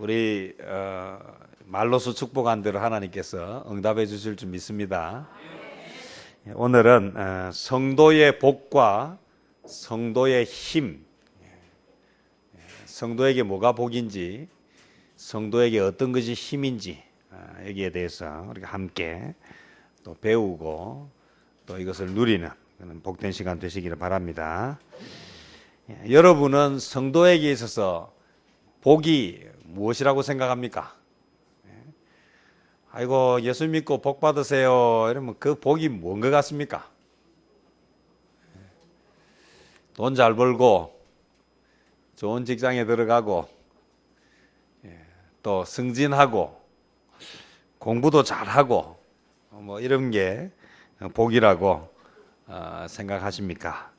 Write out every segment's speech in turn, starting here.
우리 말로써 축복한 대로 하나님께서 응답해 주실 줄 믿습니다. 오늘은 성도의 복과 성도의 힘, 성도에게 뭐가 복인지, 성도에게 어떤 것이 힘인지 여기에 대해서 우리가 함께 또 배우고 또 이것을 누리는 그런 복된 시간 되시기를 바랍니다. 여러분은 성도에게 있어서 복이 무엇이라고 생각합니까? 아이고 예수 믿고 복 받으세요 이러면 그 복이 뭔 것 같습니까? 돈 잘 벌고 좋은 직장에 들어가고 또 승진하고 공부도 잘하고 뭐 이런 게 복이라고 생각하십니까?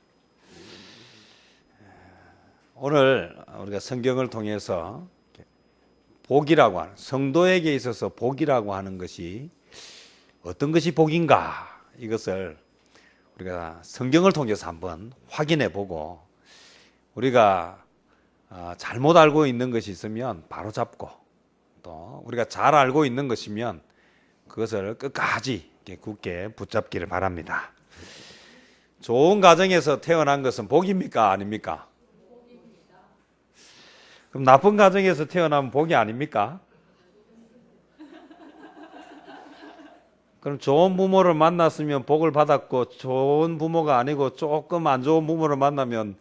오늘 우리가 성경을 통해서 복이라고 하는, 성도에게 있어서 복이라고 하는 것이 어떤 것이 복인가, 이것을 우리가 성경을 통해서 한번 확인해 보고, 우리가 잘못 알고 있는 것이 있으면 바로 잡고, 또 우리가 잘 알고 있는 것이면 그것을 끝까지 굳게 붙잡기를 바랍니다. 좋은 가정에서 태어난 것은 복입니까? 아닙니까? 그럼 나쁜 가정에서 태어나면 복이 아닙니까? 그럼 좋은 부모를 만났으면 복을 받았고, 좋은 부모가 아니고 조금 안 좋은 부모를 만나면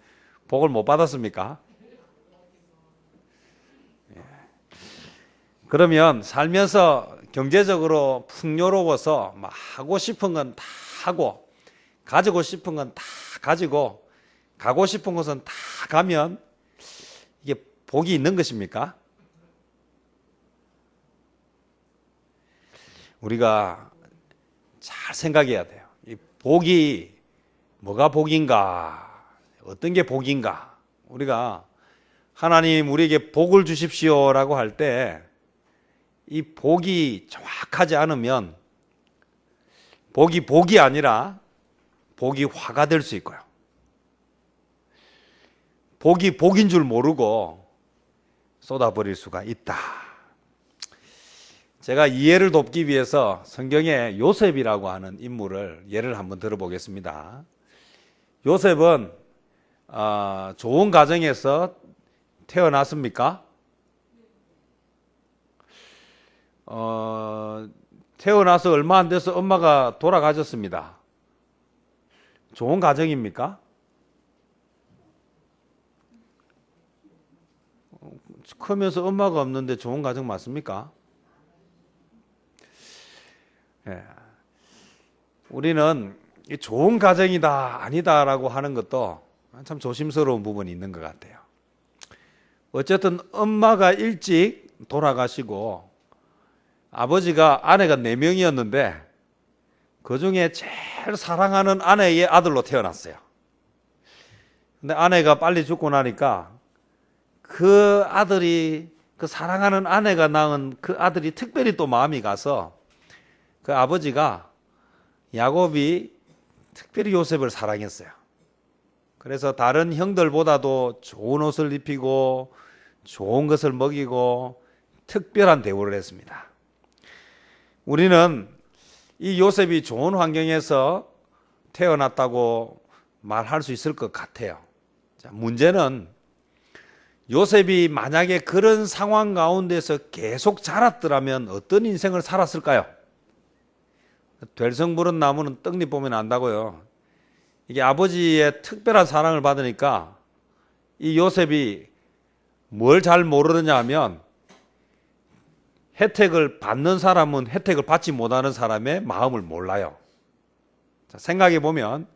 복을 못 받았습니까? 그러면 살면서 경제적으로 풍요로워서 막 하고 싶은 건 다 하고, 가지고 싶은 건 다 가지고, 가고 싶은 곳은 다 가면 이게 복이 있는 것입니까? 우리가 잘 생각해야 돼요. 이 복이 뭐가 복인가? 어떤 게 복인가? 우리가 하나님 우리에게 복을 주십시오라고 할 때 이 복이 정확하지 않으면 복이 아니라 복이 화가 될 수 있고요. 복이 복인 줄 모르고 쏟아버릴 수가 있다. 제가 이해를 돕기 위해서 성경에 요셉이라고 하는 인물을 예를 한번 들어보겠습니다. 요셉은 좋은 가정에서 태어났습니까? 태어나서 얼마 안 돼서 엄마가 돌아가셨습니다. 좋은 가정입니까? 크면서 엄마가 없는데 좋은 가정 맞습니까? 우리는 좋은 가정이다 아니다라고 하는 것도 참 조심스러운 부분이 있는 것 같아요. 어쨌든 엄마가 일찍 돌아가시고 아버지가 아내가 4명이었는데 그 중에 제일 사랑하는 아내의 아들로 태어났어요. 근데 아내가 빨리 죽고 나니까 그 아들이, 그 사랑하는 아내가 낳은 그 아들이 특별히 또 마음이 가서 그 아버지가, 야곱이 특별히 요셉을 사랑했어요. 그래서 다른 형들보다도 좋은 옷을 입히고 좋은 것을 먹이고 특별한 대우를 했습니다. 우리는 이 요셉이 좋은 환경에서 태어났다고 말할 수 있을 것 같아요. 자, 문제는 요셉이 만약에 그런 상황 가운데서 계속 자랐더라면 어떤 인생을 살았을까요? 될성부른 나무는 떡잎 보면 안다고요. 이게 아버지의 특별한 사랑을 받으니까 이 요셉이 뭘 잘 모르느냐 하면, 혜택을 받는 사람은 혜택을 받지 못하는 사람의 마음을 몰라요. 자, 생각해 보면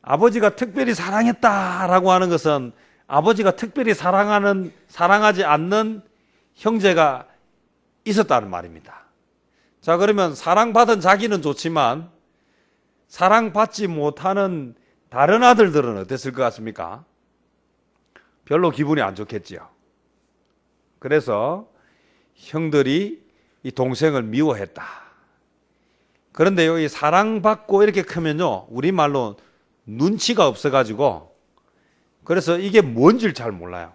아버지가 특별히 사랑했다라고 하는 것은 아버지가 특별히 사랑하지 않는 형제가 있었다는 말입니다. 자, 그러면 사랑받은 자기는 좋지만 사랑받지 못하는 다른 아들들은 어땠을 것 같습니까? 별로 기분이 안 좋겠지요. 그래서 형들이 이 동생을 미워했다. 그런데 여기 사랑받고 이렇게 크면요, 우리말로 눈치가 없어가지고, 그래서 이게 뭔지를 잘 몰라요.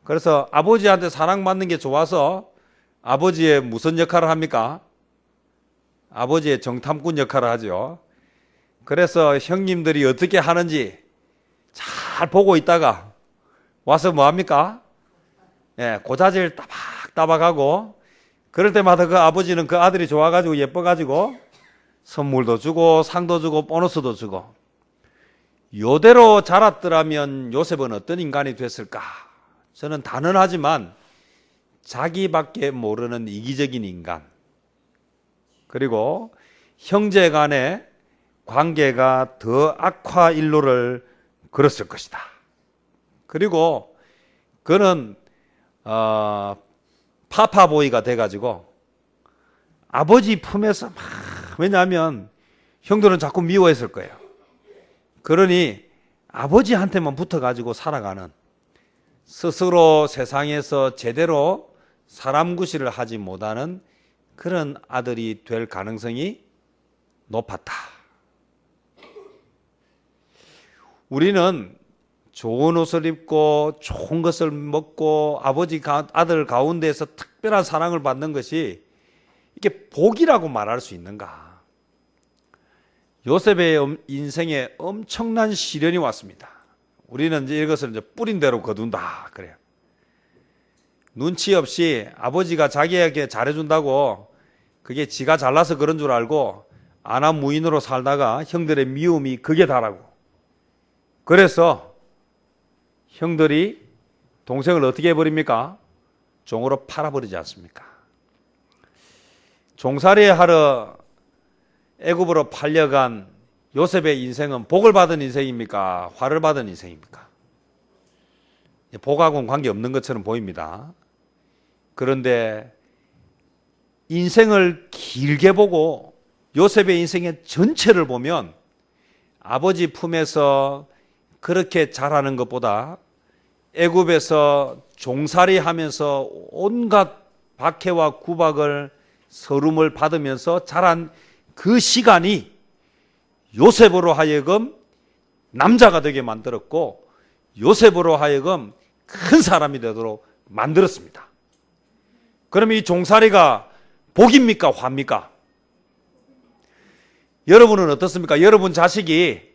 그래서 아버지한테 사랑받는 게 좋아서 아버지의 무슨 역할을 합니까? 아버지의 정탐꾼 역할을 하죠. 그래서 형님들이 어떻게 하는지 잘 보고 있다가 와서 뭐 합니까? 예, 고자질 따박따박하고, 그럴 때마다 그 아버지는 그 아들이 좋아가지고 예뻐가지고 선물도 주고 상도 주고 보너스도 주고. 요대로 자랐더라면 요셉은 어떤 인간이 됐을까? 저는 단언하지만 자기밖에 모르는 이기적인 인간, 그리고 형제 간의 관계가 더 악화일로를 걸었을 것이다. 그리고 그는 파파보이가 돼가지고 아버지 품에서 막, 왜냐하면 형들은 자꾸 미워했을 거예요. 그러니 아버지한테만 붙어가지고 살아가는, 스스로 세상에서 제대로 사람 구실을 하지 못하는 그런 아들이 될 가능성이 높았다. 우리는 좋은 옷을 입고 좋은 것을 먹고 아들 가운데에서 특별한 사랑을 받는 것이 이게 복이라고 말할 수 있는가? 요셉의 인생에 엄청난 시련이 왔습니다. 우리는 이제 이것을 이제 뿌린 대로 거둔다 그래요. 눈치 없이 아버지가 자기에게 잘해준다고 그게 지가 잘나서 그런 줄 알고 아나무인으로 살다가 형들의 미움이 극에 달하고, 그래서 형들이 동생을 어떻게 해버립니까? 종으로 팔아버리지 않습니까? 종살이 하러 애굽으로 팔려간 요셉의 인생은 복을 받은 인생입니까? 화를 받은 인생입니까? 복하고는 관계없는 것처럼 보입니다. 그런데 인생을 길게 보고 요셉의 인생의 전체를 보면 아버지 품에서 그렇게 자라는 것보다 애굽에서 종살이 하면서 온갖 박해와 구박을 서름을 받으면서 자란 그 시간이 요셉으로 하여금 남자가 되게 만들었고 요셉으로 하여금 큰 사람이 되도록 만들었습니다. 그럼 이 종살이가 복입니까? 화입니까? 여러분은 어떻습니까? 여러분 자식이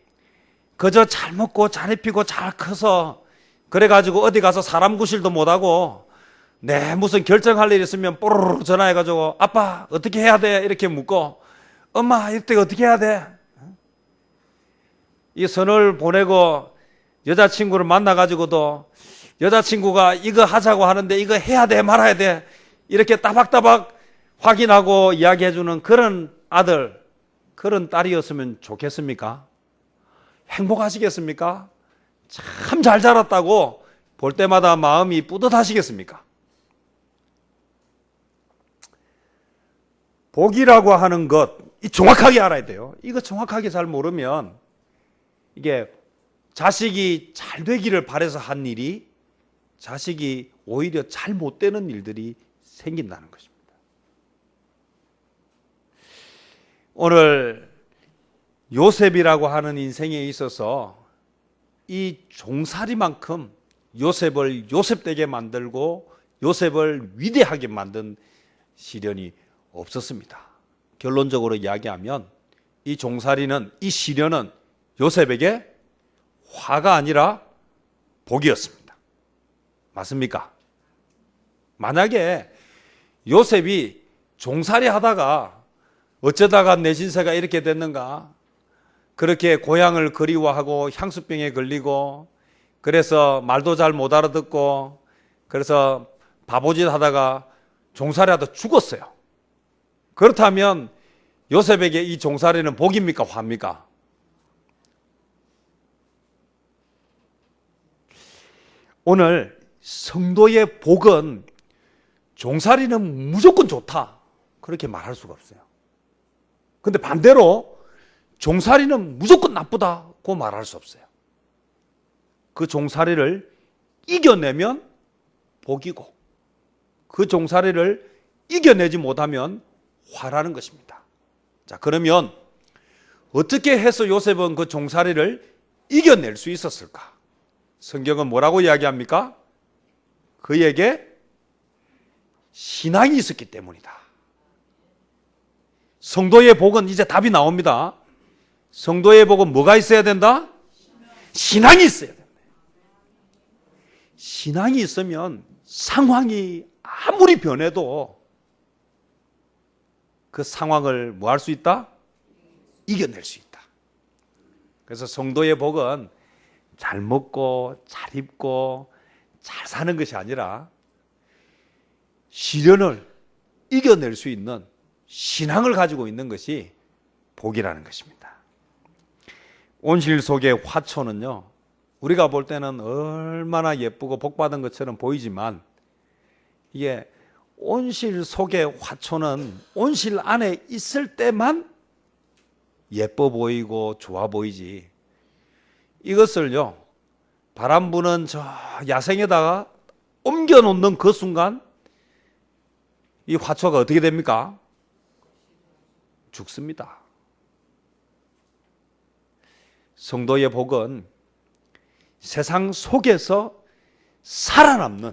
그저 잘 먹고 잘 입히고 잘 커서 그래가지고 어디 가서 사람 구실도 못하고 무슨 결정할 일 있으면 뽀로로 전화해가지고 아빠 어떻게 해야 돼? 이렇게 묻고 엄마 이때 어떻게 해야 돼? 이 선을 보내고 여자친구를 만나가지고도 여자친구가 이거 하자고 하는데 이거 해야 돼 말아야 돼 이렇게 따박따박 확인하고 이야기해주는 그런 아들, 그런 딸이었으면 좋겠습니까? 행복하시겠습니까? 참 잘 자랐다고 볼 때마다 마음이 뿌듯하시겠습니까? 복이라고 하는 것, 정확하게 알아야 돼요. 이거 정확하게 잘 모르면 이게 자식이 잘 되기를 바라서 한 일이 자식이 오히려 잘 못 되는 일들이 생긴다는 것입니다. 오늘 요셉이라고 하는 인생에 있어서 이 종살이만큼 요셉을 요셉되게 만들고 요셉을 위대하게 만든 시련이 없었습니다. 결론적으로 이야기하면 이 종살이는, 이 시련은 요셉에게 화가 아니라 복이었습니다. 맞습니까? 만약에 요셉이 종살이 하다가 어쩌다가 내 신세가 이렇게 됐는가, 그렇게 고향을 그리워하고 향수병에 걸리고 그래서 말도 잘 못 알아듣고 그래서 바보짓 하다가 종살이 하다 죽었어요. 그렇다면 요셉에게 이 종살이는 복입니까? 화입니까? 오늘 성도의 복은 종살이는 무조건 좋다 그렇게 말할 수가 없어요. 근데 반대로 종살이는 무조건 나쁘다고 말할 수 없어요. 그 종살이를 이겨내면 복이고 그 종살이를 이겨내지 못하면 화라는 것입니다. 자, 그러면 어떻게 해서 요셉은 그 종살이를 이겨낼 수 있었을까? 성경은 뭐라고 이야기합니까? 그에게 신앙이 있었기 때문이다. 성도의 복은 이제 답이 나옵니다. 성도의 복은 뭐가 있어야 된다? 신앙이 있어야 된다. 신앙이 있으면 상황이 아무리 변해도 그 상황을 뭐 할 수 있다? 이겨낼 수 있다. 그래서 성도의 복은 잘 먹고 잘 입고 잘 사는 것이 아니라 시련을 이겨낼 수 있는 신앙을 가지고 있는 것이 복이라는 것입니다. 온실 속의 화초는요, 우리가 볼 때는 얼마나 예쁘고 복받은 것처럼 보이지만 이게 온실 속의 화초는 온실 안에 있을 때만 예뻐 보이고 좋아 보이지, 이것을요 바람 부는 저 야생에다가 옮겨 놓는 그 순간 이 화초가 어떻게 됩니까? 죽습니다. 성도의 복은 세상 속에서 살아남는,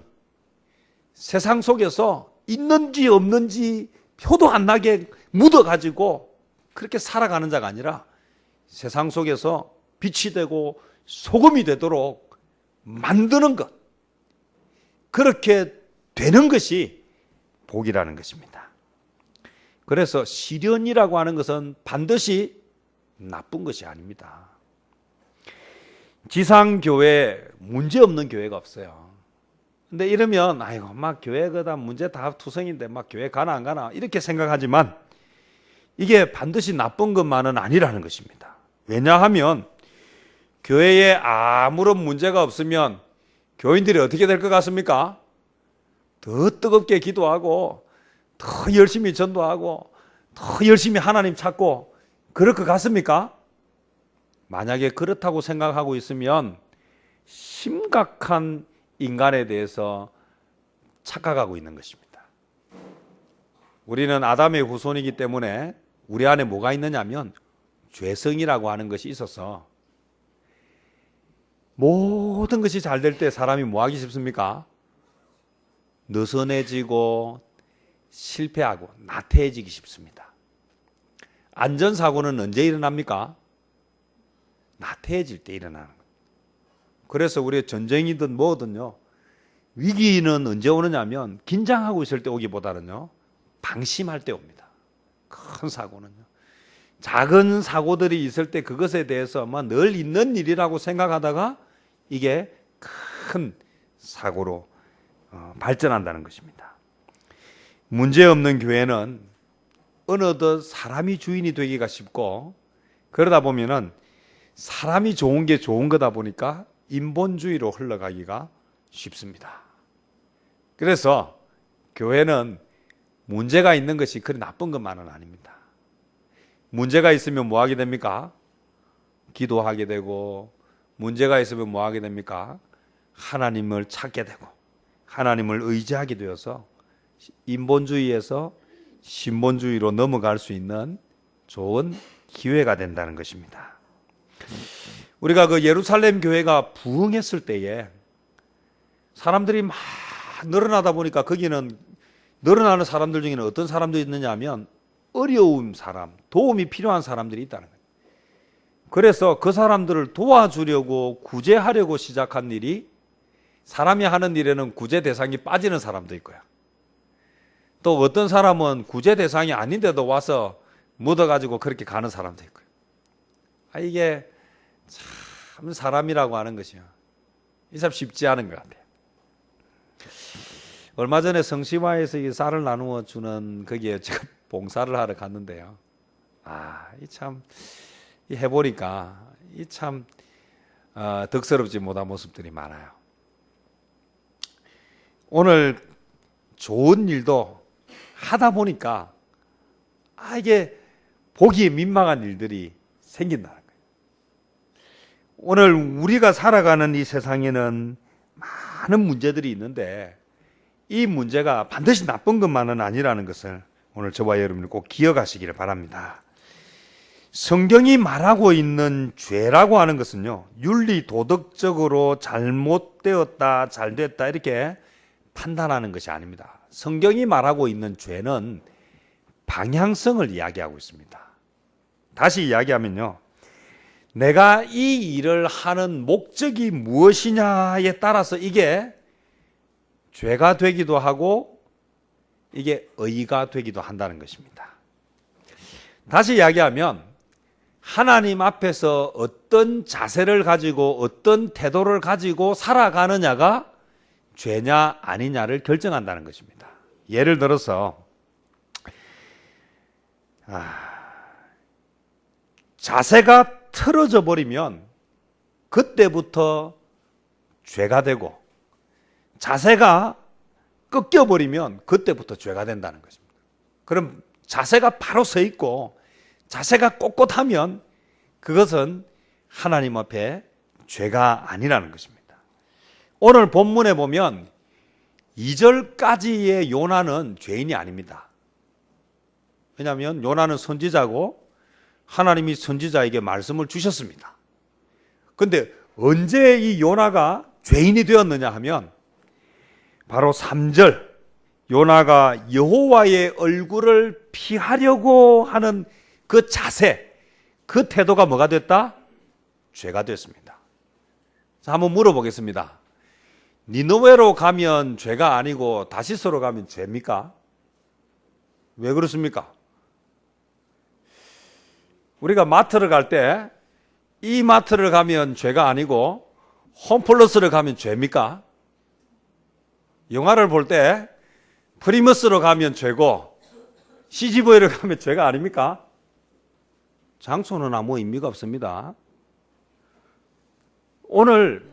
세상 속에서 있는지 없는지 표도 안 나게 묻어가지고 그렇게 살아가는 자가 아니라 세상 속에서 빛이 되고 소금이 되도록 만드는 것, 그렇게 되는 것이 복이라는 것입니다. 그래서 시련이라고 하는 것은 반드시 나쁜 것이 아닙니다. 지상교회 문제 없는 교회가 없어요. 근데 이러면 아이고 막 교회가 문제 다 투성인데 막 교회 가나 안 가나 이렇게 생각하지만 이게 반드시 나쁜 것만은 아니라는 것입니다. 왜냐하면 교회에 아무런 문제가 없으면 교인들이 어떻게 될 것 같습니까? 더 뜨겁게 기도하고 더 열심히 전도하고 더 열심히 하나님 찾고 그럴 것 같습니까? 만약에 그렇다고 생각하고 있으면 심각한 인간에 대해서 착각하고 있는 것입니다. 우리는 아담의 후손이기 때문에 우리 안에 뭐가 있느냐면 죄성이라고 하는 것이 있어서 모든 것이 잘 될 때 사람이 뭐 하기 쉽습니까? 느슨해지고 실패하고 나태해지기 쉽습니다. 안전사고는 언제 일어납니까? 나태해질 때 일어나는 거예요. 그래서 우리 전쟁이든 뭐든요, 위기는 언제 오느냐면 긴장하고 있을 때 오기보다는요 방심할 때 옵니다. 큰 사고는요, 작은 사고들이 있을 때 그것에 대해서만 늘 있는 일이라고 생각하다가 이게 큰 사고로 발전한다는 것입니다. 문제없는 교회는 어느덧 사람이 주인이 되기가 쉽고, 그러다 보면은 사람이 좋은 게 좋은 거다 보니까 인본주의로 흘러가기가 쉽습니다. 그래서 교회는 문제가 있는 것이 그리 나쁜 것만은 아닙니다. 문제가 있으면 뭐 하게 됩니까? 기도하게 되고, 문제가 있으면 뭐 하게 됩니까? 하나님을 찾게 되고 하나님을 의지하게 되어서 인본주의에서 신본주의로 넘어갈 수 있는 좋은 기회가 된다는 것입니다. 우리가 그 예루살렘 교회가 부흥했을 때에 사람들이 막 늘어나다 보니까 거기는 늘어나는 사람들 중에는 어떤 사람들이 있느냐 하면 어려운 사람, 도움이 필요한 사람들이 있다는 거예요. 그래서 그 사람들을 도와주려고 구제하려고 시작한 일이, 사람이 하는 일에는 구제 대상이 빠지는 사람도 있고요, 또 어떤 사람은 구제 대상이 아닌데도 와서 묻어가지고 그렇게 가는 사람도 있고요. 이게 참 사람이라고 하는 것이요, 이 참 쉽지 않은 것 같아요. 얼마 전에 성심화에서 이 쌀을 나누어 주는 거기에 제가 봉사를 하러 갔는데요, 이 참 해보니까 이 참 덕스럽지 못한 모습들이 많아요. 오늘 좋은 일도 하다 보니까 이게 보기에 민망한 일들이 생긴다는 거예요. 오늘 우리가 살아가는 이 세상에는 많은 문제들이 있는데 이 문제가 반드시 나쁜 것만은 아니라는 것을 오늘 저와 여러분이 꼭 기억하시기를 바랍니다. 성경이 말하고 있는 죄라고 하는 것은요, 윤리 도덕적으로 잘못되었다, 잘됐다 이렇게 판단하는 것이 아닙니다. 성경이 말하고 있는 죄는 방향성을 이야기하고 있습니다. 다시 이야기하면요, 내가 이 일을 하는 목적이 무엇이냐에 따라서 이게 죄가 되기도 하고 이게 의가 되기도 한다는 것입니다. 다시 이야기하면 하나님 앞에서 어떤 자세를 가지고 어떤 태도를 가지고 살아가느냐가 죄냐 아니냐를 결정한다는 것입니다. 예를 들어서 자세가 틀어져 버리면 그때부터 죄가 되고, 자세가 꺾여 버리면 그때부터 죄가 된다는 것입니다. 그럼 자세가 바로 서 있고 자세가 꼿꼿하면 그것은 하나님 앞에 죄가 아니라는 것입니다. 오늘 본문에 보면 2절까지의 요나는 죄인이 아닙니다. 왜냐하면 요나는 선지자고 하나님이 선지자에게 말씀을 주셨습니다. 그런데 언제 이 요나가 죄인이 되었느냐 하면 바로 3절, 요나가 여호와의 얼굴을 피하려고 하는 그 자세, 그 태도가 뭐가 됐다? 죄가 됐습니다. 자, 한번 물어보겠습니다. 니느웨로 가면 죄가 아니고 다시스로 가면 죄입니까? 왜 그렇습니까? 우리가 마트를 갈 때 이 마트를 가면 죄가 아니고 홈플러스를 가면 죄입니까? 영화를 볼 때 프리머스로 가면 죄고 CGV를 가면 죄가 아닙니까? 장소는 아무 의미가 없습니다. 오늘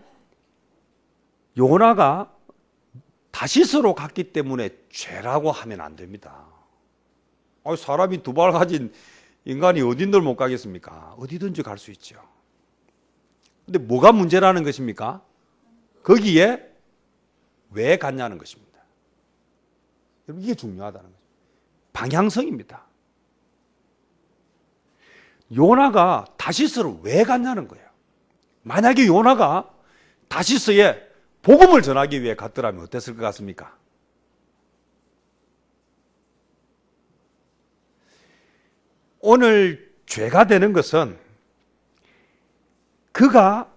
요나가 다시스로 갔기 때문에 죄라고 하면 안 됩니다. 사람이 두 발 가진 인간이 어딘들 못 가겠습니까? 어디든지 갈 수 있죠. 근데 뭐가 문제라는 것입니까? 거기에 왜 갔냐는 것입니다. 여러분, 이게 중요하다는 거죠. 방향성입니다. 요나가 다시스로 왜 갔냐는 거예요. 만약에 요나가 다시스에 복음을 전하기 위해 갔더라면 어땠을 것 같습니까? 오늘 죄가 되는 것은 그가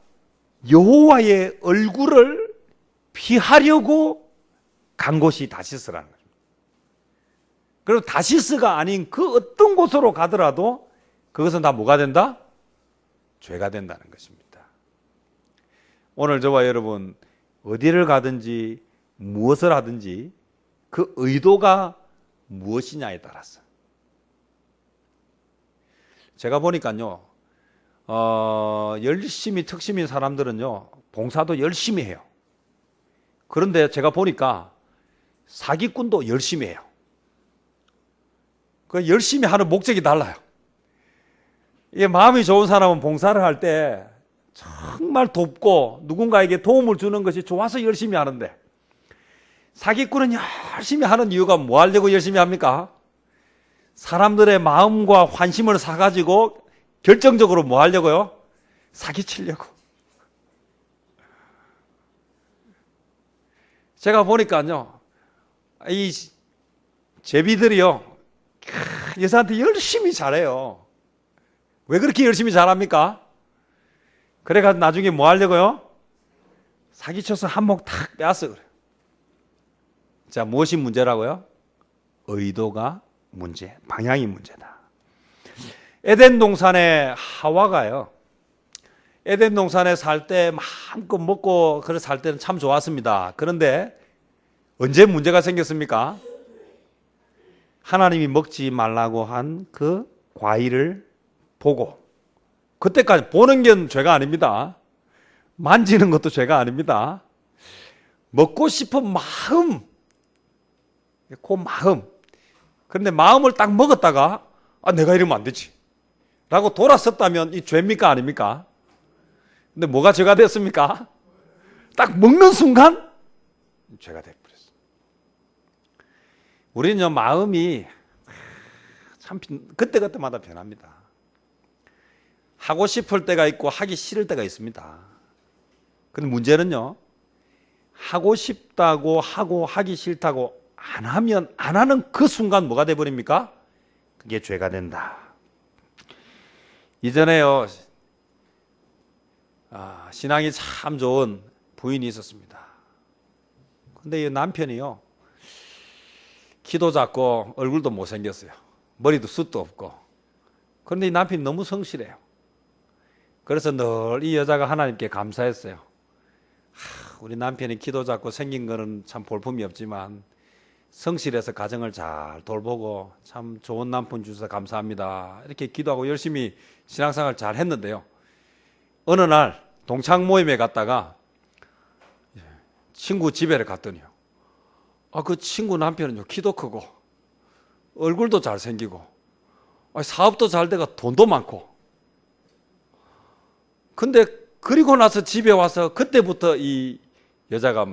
여호와의 얼굴을 피하려고 간 곳이 다시스라는 거죠. 그리고 다시스가 아닌 그 어떤 곳으로 가더라도 그것은 다 뭐가 된다? 죄가 된다는 것입니다. 오늘 저와 여러분 어디를 가든지 무엇을 하든지 그 의도가 무엇이냐에 따라서, 제가 보니까요, 열심히 특심인 사람들은요, 봉사도 열심히 해요. 그런데 제가 보니까 사기꾼도 열심히 해요. 그 열심히 하는 목적이 달라요. 이게 마음이 좋은 사람은 봉사를 할 때 정말 돕고 누군가에게 도움을 주는 것이 좋아서 열심히 하는데, 사기꾼은 열심히 하는 이유가 뭐 하려고 열심히 합니까? 사람들의 마음과 환심을 사가지고 결정적으로 뭐 하려고요? 사기치려고. 제가 보니까요, 이 제비들이요, 여자한테 열심히 잘해요. 왜 그렇게 열심히 잘합니까? 그래가지고 나중에 뭐 하려고요? 사기쳐서 한몫 탁 빼앗어 그래요. 자, 무엇이 문제라고요? 의도가 문제, 방향이 문제다. 에덴 동산의 하와가요, 에덴 동산에 살 때 마음껏 먹고 그래 살 때는 참 좋았습니다. 그런데 언제 문제가 생겼습니까? 하나님이 먹지 말라고 한 그 과일을 보고, 그때까지 보는 게 죄가 아닙니다. 만지는 것도 죄가 아닙니다. 먹고 싶은 마음, 그 마음. 그런데 마음을 딱 먹었다가 내가 이러면 안 되지 라고 돌아섰다면 이 죄입니까 아닙니까? 근데 뭐가 죄가 됐습니까? 딱 먹는 순간 죄가 돼버렸어요. 우리는 마음이 참 그때그때마다 변합니다. 하고 싶을 때가 있고 하기 싫을 때가 있습니다. 근데 문제는요, 하고 싶다고 하고 하기 싫다고 안 하면 안 하는 그 순간 뭐가 돼버립니까? 그게 죄가 된다. 이전에요, 신앙이 참 좋은 부인이 있었습니다. 근데 이 남편이요, 키도 작고 얼굴도 못생겼어요. 머리도 숱도 없고. 그런데 이 남편이 너무 성실해요. 그래서 늘 이 여자가 하나님께 감사했어요. 우리 남편이 키도 작고 생긴 거는 참 볼품이 없지만 성실해서 가정을 잘 돌보고 참 좋은 남편 주셔서 감사합니다. 이렇게 기도하고 열심히 신앙생활 잘 했는데요. 어느 날 동창 모임에 갔다가 친구 집에 갔더니요, 그 친구 남편은요, 키도 크고 얼굴도 잘생기고 사업도 잘 되고 돈도 많고. 근데 그리고 나서 집에 와서 그때부터 이 여자가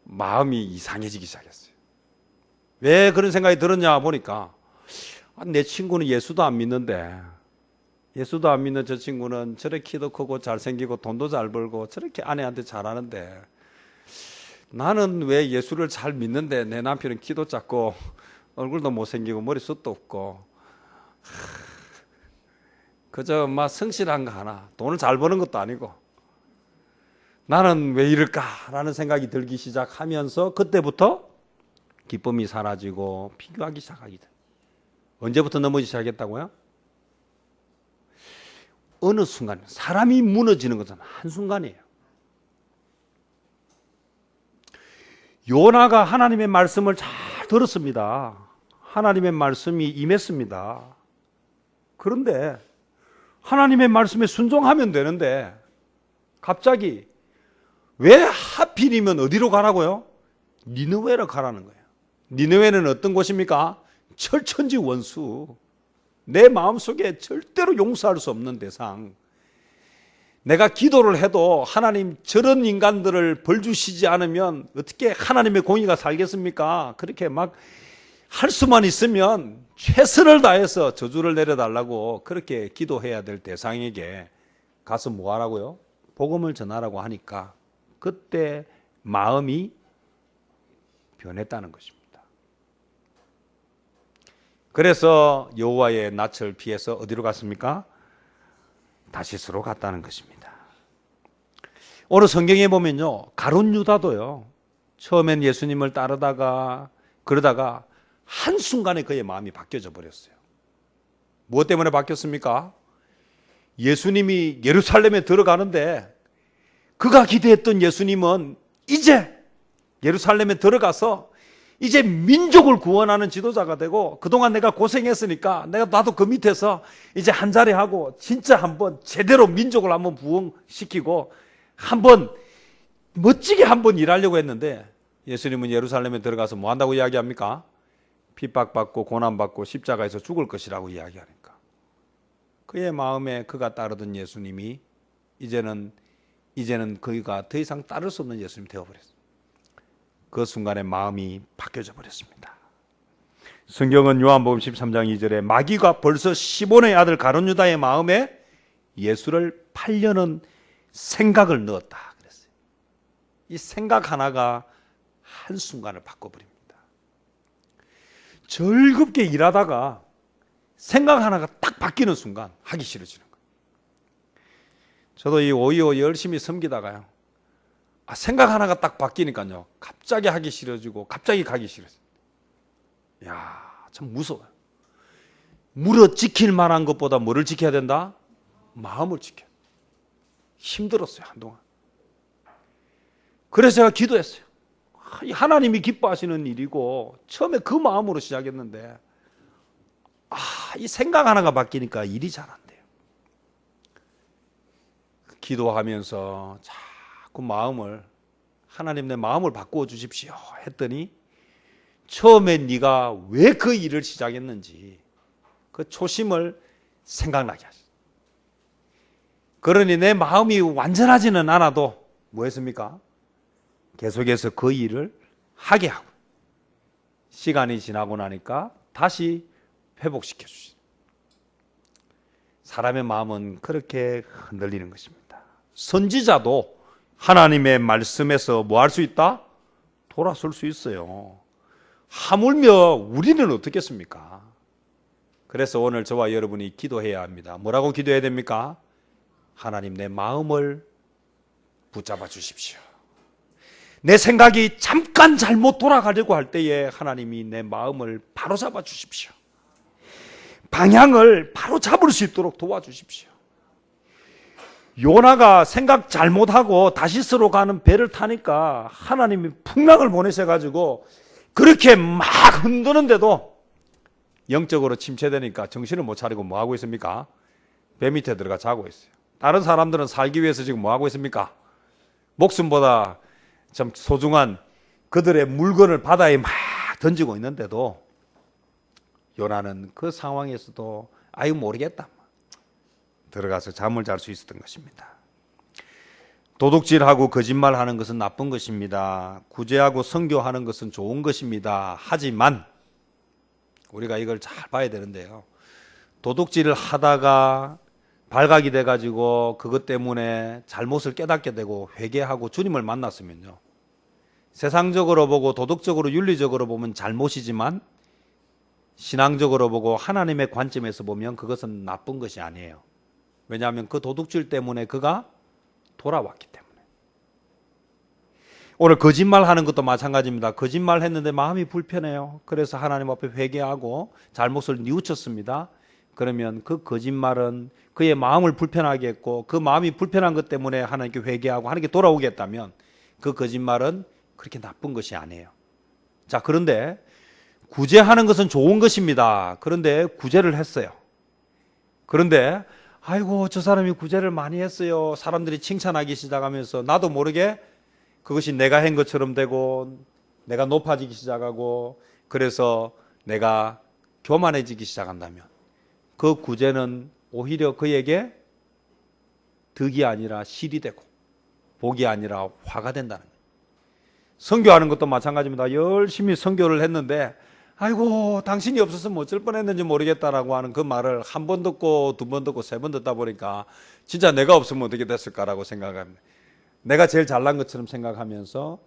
마음이 이상해지기 시작했어요. 왜 그런 생각이 들었냐 보니까 내 친구는 예수도 안 믿는데, 예수도 안 믿는 저 친구는 저렇게 키도 크고 잘생기고 돈도 잘 벌고 저렇게 아내한테 잘하는데 나는 왜 예수를 잘 믿는데 내 남편은 키도 작고 얼굴도 못생기고 머리숱도 없고 그저 막 성실한 거 하나, 돈을 잘 버는 것도 아니고 나는 왜 이럴까라는 생각이 들기 시작하면서 그때부터 기쁨이 사라지고 비교하기 시작하게 돼. 언제부터 넘어지기 시작했다고요? 어느 순간, 사람이 무너지는 것은 한순간이에요. 요나가 하나님의 말씀을 잘 들었습니다. 하나님의 말씀이 임했습니다. 그런데 하나님의 말씀에 순종하면 되는데 갑자기 왜 하필이면 어디로 가라고요? 니느웨로 가라는 거예요. 니느웨는 어떤 곳입니까? 철천지 원수. 내 마음속에 절대로 용서할 수 없는 대상. 내가 기도를 해도 하나님 저런 인간들을 벌 주시지 않으면 어떻게 하나님의 공의가 살겠습니까? 그렇게 막 할 수만 있으면 최선을 다해서 저주를 내려달라고 그렇게 기도해야 될 대상에게 가서 뭐 하라고요? 복음을 전하라고 하니까 그때 마음이 변했다는 것입니다. 그래서 여호와의 낯을 피해서 어디로 갔습니까? 다시스로 갔다는 것입니다. 오늘 성경에 보면요, 가룟 유다도요, 처음엔 예수님을 따르다가 그러다가 한순간에 그의 마음이 바뀌어져 버렸어요. 무엇 때문에 바뀌었습니까? 예수님이 예루살렘에 들어가는데 그가 기대했던 예수님은 이제 예루살렘에 들어가서 이제 민족을 구원하는 지도자가 되고 그동안 내가 고생했으니까 나도 그 밑에서 이제 한 자리 하고 진짜 한번 제대로 민족을 한번 부흥시키고 한번 멋지게 한번 일하려고 했는데 예수님은 예루살렘에 들어가서 뭐 한다고 이야기합니까? 핍박받고 고난받고 십자가에서 죽을 것이라고 이야기하니까 그의 마음에 그가 따르던 예수님이 이제는 그가 더 이상 따를 수 없는 예수님이 되어버렸어요. 그 순간에 마음이 바뀌어져 버렸습니다. 성경은 요한복음 13장 2절에 마귀가 벌써 시몬의 아들 가룟 유다의 마음에 예수를 팔려는 생각을 넣었다 그랬어요. 이 생각 하나가 한순간을 바꿔버립니다. 즐겁게 일하다가 생각 하나가 딱 바뀌는 순간 하기 싫어지는 거예요. 저도 이 오이오 열심히 섬기다가요, 생각 하나가 딱 바뀌니까요, 갑자기 하기 싫어지고 갑자기 가기 싫어져요. 참 무서워요. 물어 지킬 만한 것보다 뭐를 지켜야 된다? 마음을 지켜요. 힘들었어요, 한동안. 그래서 제가 기도했어요. 하나님이 기뻐하시는 일이고 처음에 그 마음으로 시작했는데 이 생각 하나가 바뀌니까 일이 잘 안 돼요. 기도하면서 자꾸 마음을, 하나님 내 마음을 바꾸어 주십시오 했더니 처음에 네가 왜 그 일을 시작했는지 그 초심을 생각나게 하셨어요. 그러니 내 마음이 완전하지는 않아도 뭐 했습니까? 계속해서 그 일을 하게 하고 시간이 지나고 나니까 다시 회복시켜 주시죠. 사람의 마음은 그렇게 흔들리는 것입니다. 선지자도 하나님의 말씀에서 뭐 할 수 있다? 돌아설 수 있어요. 하물며 우리는 어떻겠습니까? 그래서 오늘 저와 여러분이 기도해야 합니다. 뭐라고 기도해야 됩니까? 하나님, 내 마음을 붙잡아 주십시오. 내 생각이 잠깐 잘못 돌아가려고 할 때에 하나님이 내 마음을 바로 잡아 주십시오. 방향을 바로 잡을 수 있도록 도와주십시오. 요나가 생각 잘못하고 다시스로 가는 배를 타니까 하나님이 풍랑을 보내셔가지고 그렇게 막 흔드는데도 영적으로 침체되니까 정신을 못 차리고 뭐 하고 있습니까? 배 밑에 들어가 자고 있어요. 다른 사람들은 살기 위해서 지금 뭐 하고 있습니까? 목숨보다 참 소중한 그들의 물건을 바다에 막 던지고 있는데도 요나는 그 상황에서도 아유 모르겠다 들어가서 잠을 잘 수 있었던 것입니다. 도둑질하고 거짓말하는 것은 나쁜 것입니다. 구제하고 선교하는 것은 좋은 것입니다. 하지만 우리가 이걸 잘 봐야 되는데요, 도둑질을 하다가 발각이 돼가지고 그것 때문에 잘못을 깨닫게 되고 회개하고 주님을 만났으면요, 세상적으로 보고 도덕적으로 윤리적으로 보면 잘못이지만 신앙적으로 보고 하나님의 관점에서 보면 그것은 나쁜 것이 아니에요. 왜냐하면 그 도둑질 때문에 그가 돌아왔기 때문에. 오늘 거짓말하는 것도 마찬가지입니다. 거짓말했는데 마음이 불편해요. 그래서 하나님 앞에 회개하고 잘못을 뉘우쳤습니다. 그러면 그 거짓말은 그의 마음을 불편하게 했고 그 마음이 불편한 것 때문에 하나님께 회개하고 하나님께 돌아오게 했다면 그 거짓말은 그렇게 나쁜 것이 아니에요. 자, 그런데 구제하는 것은 좋은 것입니다. 그런데 구제를 했어요. 그런데 아이고 저 사람이 구제를 많이 했어요. 사람들이 칭찬하기 시작하면서 나도 모르게 그것이 내가 한 것처럼 되고 내가 높아지기 시작하고 그래서 내가 교만해지기 시작한다면 그 구제는 오히려 그에게 득이 아니라 실이 되고 복이 아니라 화가 된다는 거예요. 선교하는 것도 마찬가지입니다. 열심히 선교를 했는데 아이고 당신이 없었으면 어쩔 뻔했는지 모르겠다라고 하는 그 말을 한 번 듣고 두 번 듣고 세 번 듣다 보니까 진짜 내가 없으면 어떻게 됐을까라고 생각합니다. 내가 제일 잘난 것처럼 생각하면서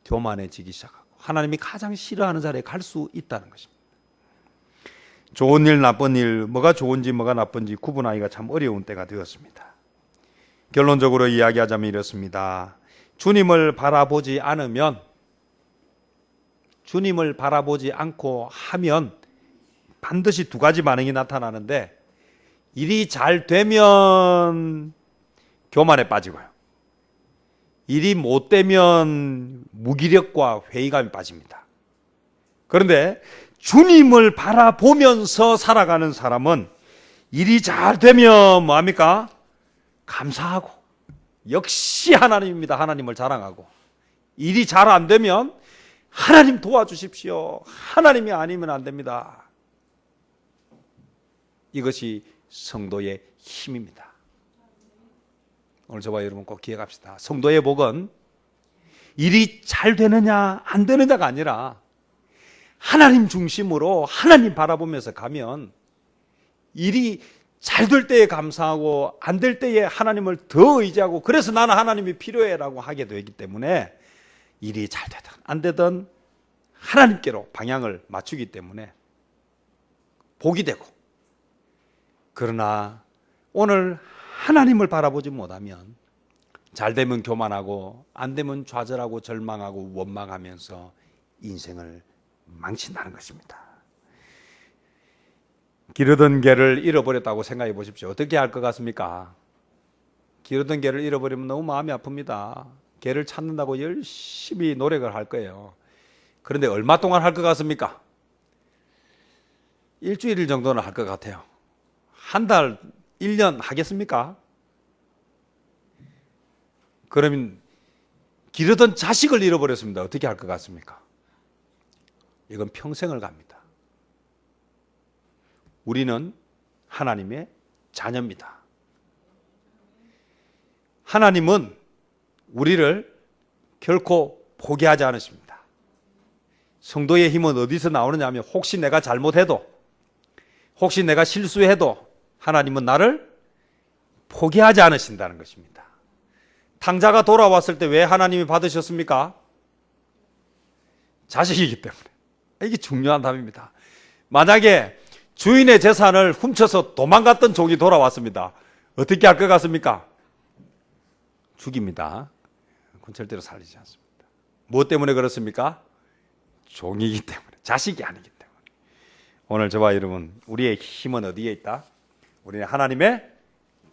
교만해지기 시작하고 하나님이 가장 싫어하는 자리에 갈 수 있다는 것입니다. 좋은 일 나쁜 일, 뭐가 좋은지 뭐가 나쁜지 구분하기가 참 어려운 때가 되었습니다. 결론적으로 이야기하자면 이렇습니다. 주님을 바라보지 않으면, 주님을 바라보지 않고 하면 반드시 두 가지 반응이 나타나는데, 일이 잘 되면 교만에 빠지고요, 일이 못 되면 무기력과 회의감이 빠집니다. 그런데 주님을 바라보면서 살아가는 사람은 일이 잘 되면 뭐합니까? 감사하고 역시 하나님입니다. 하나님을 자랑하고, 일이 잘 안 되면 하나님 도와주십시오. 하나님이 아니면 안 됩니다. 이것이 성도의 힘입니다. 오늘 저와 여러분 꼭 기억합시다. 성도의 복은 일이 잘 되느냐 안 되느냐가 아니라 하나님 중심으로 하나님 바라보면서 가면 일이 잘 될 때에 감사하고 안 될 때에 하나님을 더 의지하고, 그래서 나는 하나님이 필요해라고 하게 되기 때문에 일이 잘 되든 안 되든 하나님께로 방향을 맞추기 때문에 복이 되고, 그러나 오늘 하나님을 바라보지 못하면 잘 되면 교만하고 안 되면 좌절하고 절망하고 원망하면서 인생을 망친다는 것입니다. 기르던 개를 잃어버렸다고 생각해 보십시오. 어떻게 할 것 같습니까? 기르던 개를 잃어버리면 너무 마음이 아픕니다. 개를 찾는다고 열심히 노력을 할 거예요. 그런데 얼마 동안 할 것 같습니까? 일주일 정도는 할 것 같아요. 한 달, 1년 하겠습니까? 그러면 기르던 자식을 잃어버렸습니다. 어떻게 할 것 같습니까? 이건 평생을 갑니다. 우리는 하나님의 자녀입니다. 하나님은 우리를 결코 포기하지 않으십니다. 성도의 힘은 어디서 나오느냐 하면, 혹시 내가 잘못해도, 혹시 내가 실수해도 하나님은 나를 포기하지 않으신다는 것입니다. 탕자가 돌아왔을 때 왜 하나님이 받으셨습니까? 자식이기 때문에. 이게 중요한 답입니다. 만약에 주인의 재산을 훔쳐서 도망갔던 종이 돌아왔습니다. 어떻게 할 것 같습니까? 죽입니다. 그건 절대로 살리지 않습니다. 무엇 때문에 그렇습니까? 종이기 때문에, 자식이 아니기 때문에. 오늘 저와 여러분, 우리의 힘은 어디에 있다? 우리는 하나님의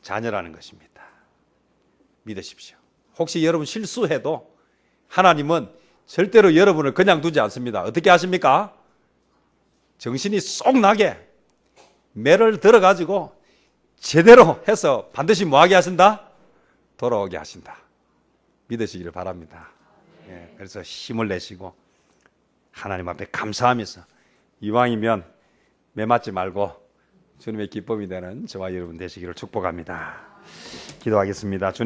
자녀라는 것입니다. 믿으십시오. 혹시 여러분 실수해도 하나님은 절대로 여러분을 그냥 두지 않습니다. 어떻게 하십니까? 정신이 쏙 나게 매를 들어가지고 제대로 해서 반드시 뭐하게 하신다? 돌아오게 하신다. 믿으시기를 바랍니다. 예, 그래서 힘을 내시고 하나님 앞에 감사하면서 이왕이면 매 맞지 말고 주님의 기쁨이 되는 저와 여러분 되시기를 축복합니다. 기도하겠습니다. 주님.